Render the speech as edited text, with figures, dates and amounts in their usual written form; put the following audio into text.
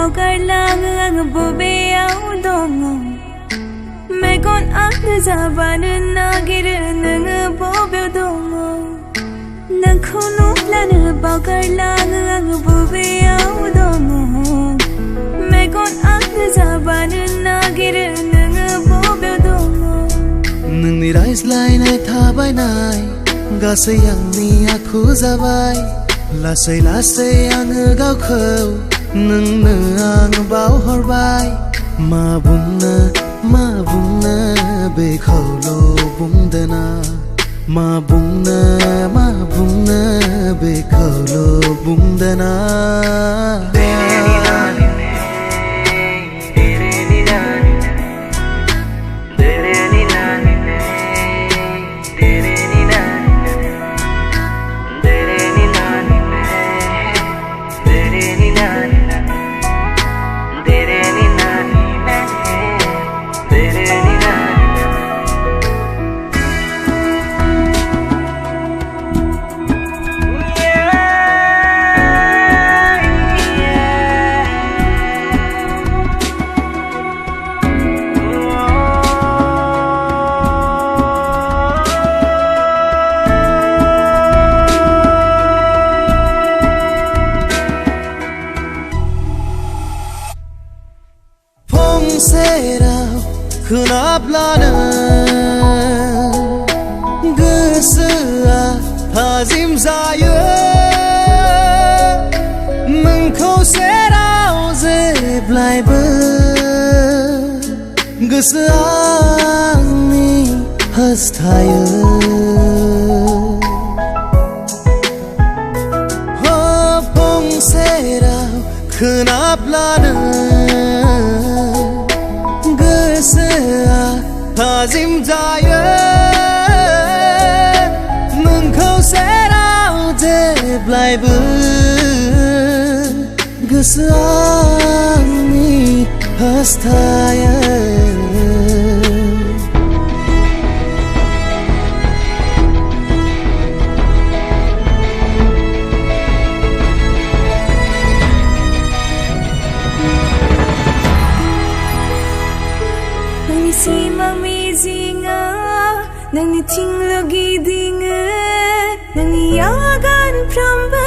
bagarlaङो आङो बबेयाव दङ मेगन आंनो जाबानो नागिरो नोङो बबेयाव दङ नोंखौ नुब्लानो बागारलाङो आङो बबेयाव दङ मेगन आंनो जाबानो नागिरो नोङो बबेयाव दङ नोंनि रायज्लायनाय थाबायनाय गासै आंनि आखु जाबाय लासै लासै आङो गावखौ नोंनो आं बावहरबाय मा बुंनो बेखौल' बुंदोना मा बुंनो बेखौल' बुंदोना सेराव खोनाब्लानो गोसोआ थाजिम जायो नोंखौ सेराव जेब्लायबो गोसोआ आंनि हास्थायो फुं सेराव खोनाब्लानो गोसोआ थाजिम जायो नोंखौ सेराव जेब्लायबो गोसोआ आंनि हास्थायो सिमां मिजिङा नोंनिथिंल' गिदिङो नोंनि आगानफ्रोमबो